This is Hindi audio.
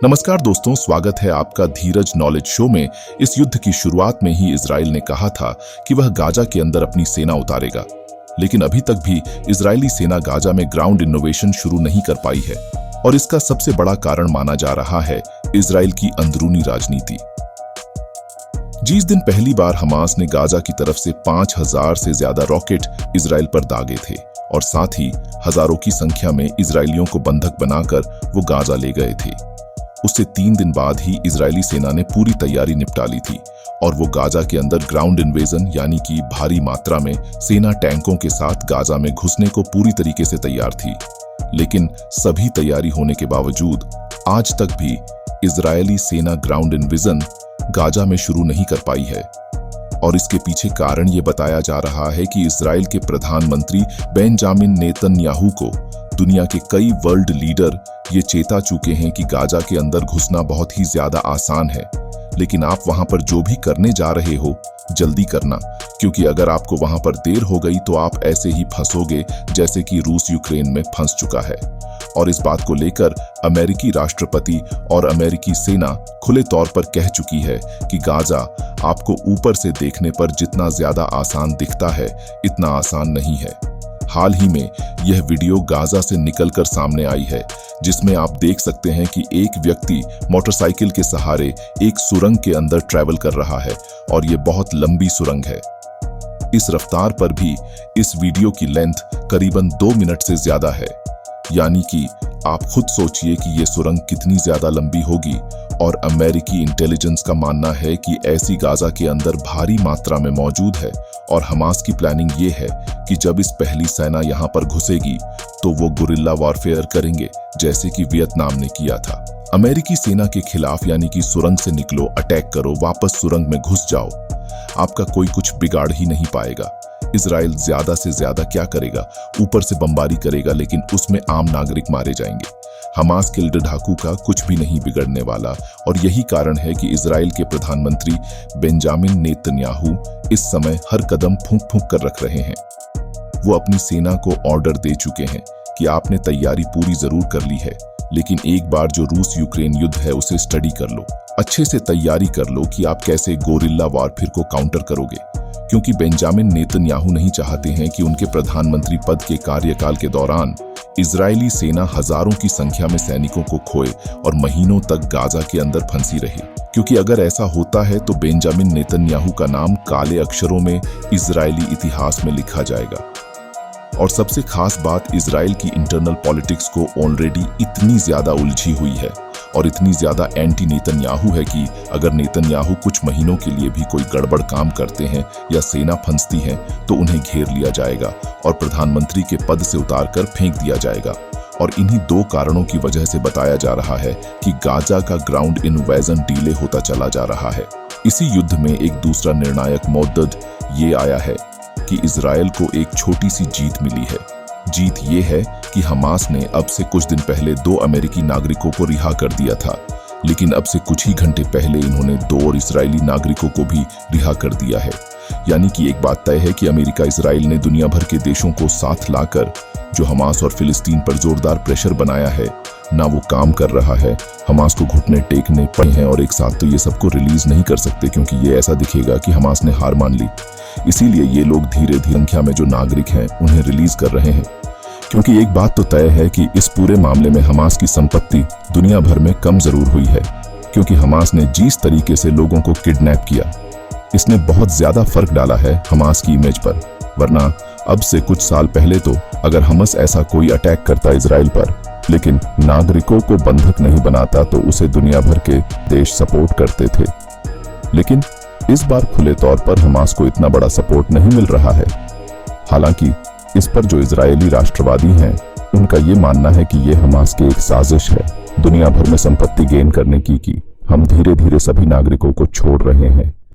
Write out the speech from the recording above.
नमस्कार दोस्तों, स्वागत है आपका धीरज नॉलेज शो में। इस युद्ध की शुरुआत में ही इजराइल ने कहा था कि वह गाजा के अंदर अपनी सेना उतारेगा, लेकिन अभी तक भी इजरायली सेना गाजा में ग्राउंड इनोवेशन शुरू नहीं कर पाई है और इसका सबसे बड़ा कारण माना जा रहा है इजराइल की अंदरूनी राजनीति। जिस दिन पहली बार हमास ने गाजा की तरफ से 5000 से ज्यादा रॉकेट इजराइल पर दागे थे और साथ ही हजारों की संख्या में इजरायलियों को बंधक बनाकर वो गाजा ले गए थे, उससे 3 दिन बाद ही इजरायली सेना ने पूरी तैयारी निपटा ली थी और वो गाजा के अंदर ग्राउंड इन्वेजन यानी कि भारी मात्रा में सेना टैंकों के साथ गाजा में घुसने को पूरी तरीके से तैयार थी। लेकिन सभी तैयारी होने के बावजूद आज तक भी इजरायली सेना ग्राउंड इन्वेजन गाजा में शुरू नहीं कर पाई है और इसके पीछे कारण ये बताया जा रहा है कि इजराइल के प्रधानमंत्री बेंजामिन नेतन्याहू को दुनिया के कई वर्ल्ड लीडर ये चेता चुके हैं कि गाजा के अंदर घुसना बहुत ही ज्यादा आसान है, लेकिन आप वहां पर जो भी करने जा रहे हो जल्दी करना, क्योंकि अगर आपको वहां पर देर हो गई तो आप ऐसे ही फंसोगे जैसे कि रूस यूक्रेन में फंस चुका है। और इस बात को लेकर अमेरिकी राष्ट्रपति और अमेरिकी सेना खुले तौर पर कह चुकी है कि गाजा आपको ऊपर से देखने पर जितना ज्यादा आसान दिखता है इतना आसान नहीं है। हाल ही में यह वीडियो गाजा से निकलकर सामने आई है, जिसमें आप देख सकते हैं कि एक व्यक्ति मोटरसाइकिल के सहारे एक सुरंग के अंदर ट्रैवल कर रहा है और ये बहुत लंबी सुरंग है। इस रफ्तार पर भी इस वीडियो की लेंथ करीबन 2 मिनट से ज्यादा है, यानी कि आप खुद सोचिए कि ये सुरंग कितनी ज्यादा लंबी होगी। और अमेरिकी इंटेलिजेंस का मानना है कि ऐसी गाजा के अंदर भारी मात्रा में मौजूद है और हमास की प्लानिंग ये है कि जब इस पहली सेना यहाँ पर घुसेगी तो वो गुरिल्ला वॉरफेयर करेंगे, जैसे कि वियतनाम ने किया था। अमेरिकी सेना के खिलाफ, यानी कि सुरंग से निकलो, अटैक करो, वापस सुरंग में घुस जाओ, आपका कोई कुछ बिगाड़ ही नहीं पाएगा। इजराइल ज्यादा से ज्यादा क्या करेगा, ऊपर से बमबारी करेगा, लेकिन उसमें आम नागरिक मारे जाएंगे। हमास के लड़ाकू का कुछ भी नहीं बिगड़ने वाला और यही कारण है कि इजराइल के प्रधानमंत्री बेंजामिन नेतन्याहू इस समय हर कदम फूंक फूंक कर रख रहे हैं। वो अपनी सेना को ऑर्डर दे चुके हैं कि आपने तैयारी पूरी जरूर कर ली है, लेकिन एक बार जो रूस यूक्रेन युद्ध है उसे स्टडी कर लो, अच्छे से तैयारी कर लो कि आप कैसे गोरिल्ला वॉरफेयर को काउंटर करोगे, क्योंकि बेंजामिन नेतन्याहू नहीं चाहते हैं कि उनके प्रधानमंत्री पद के कार्यकाल के दौरान इजरायली सेना हजारों की संख्या में सैनिकों को खोए और महीनों तक गाजा के अंदर फंसी रहे, क्योंकि अगर ऐसा होता है तो बेंजामिन नेतन्याहू का नाम काले अक्षरों में इजरायली इतिहास में लिखा जाएगा। और सबसे खास बात, इजराइल की इंटरनल पॉलिटिक्स को ऑलरेडी इतनी ज्यादा उलझी हुई है और इतनी ज्यादा एंटी नेतन्याहू है कि अगर नेतन्याहू कुछ महीनों के लिए भी कोई गड़बड़ काम करते हैं या सेना फंसती है तो उन्हें घेर लिया जाएगा और प्रधानमंत्री के पद से उतारकर फेंक दिया जाएगा। और इन्हीं 2 कारणों की वजह से बताया जा रहा है कि गाजा का ग्राउंड इन्वेजन डिले होता चला जा रहा है। इसी युद्ध में एक दूसरा निर्णायक मुद्दा ये आया है कि इजराइल को एक छोटी सी जीत मिली है। जीत ये है कि हमास ने अब से कुछ दिन पहले 2 अमेरिकी नागरिकों को रिहा कर दिया था, लेकिन अब से कुछ ही घंटे पहले इन्होंने 2 और इजरायली नागरिकों को भी रिहा कर दिया है। यानी कि एक बात तय है कि अमेरिका इजराइल ने दुनिया भर के देशों को साथ लाकर जो हमास और फिलिस्तीन पर जोरदार प्रेशर बनाया है ना वो काम कर रहा है। हमास को घुटने टेकने पड़े हैं और एक साथ तो ये सबको रिलीज नहीं कर सकते, क्योंकि ये ऐसा दिखेगा कि हमास ने हार मान ली। इसीलिए ये लोग धीरे धीरे संख्या में जो नागरिक हैं उन्हें रिलीज कर रहे हैं, क्योंकि एक बात तो तय है कि इस पूरे मामले में हमास की संपत्ति दुनिया भर में कम जरूर हुई है, क्योंकि हमास ने जिस तरीके से लोगों को किडनैप किया इसने बहुत ज्यादा फर्क डाला है हमास की इमेज पर। वरना अब से कुछ साल पहले तो अगर हमास ऐसा कोई अटैक करता इजराइल पर लेकिन नागरिकों को बंधक नहीं बनाता तो उसे दुनिया भर के देश सपोर्ट करते थे, लेकिन इस बार खुले तौर पर हमास को इतना बड़ा सपोर्ट नहीं मिल रहा है। हालांकि इस पर जो इजरायली राष्ट्रवादी हैं उनका ये मानना है कि ये हमास की एक साजिश है दुनिया भर में संपत्ति गेन करने की, हम धीरे धीरे सभी नागरिकों को छोड़ रहे हैं।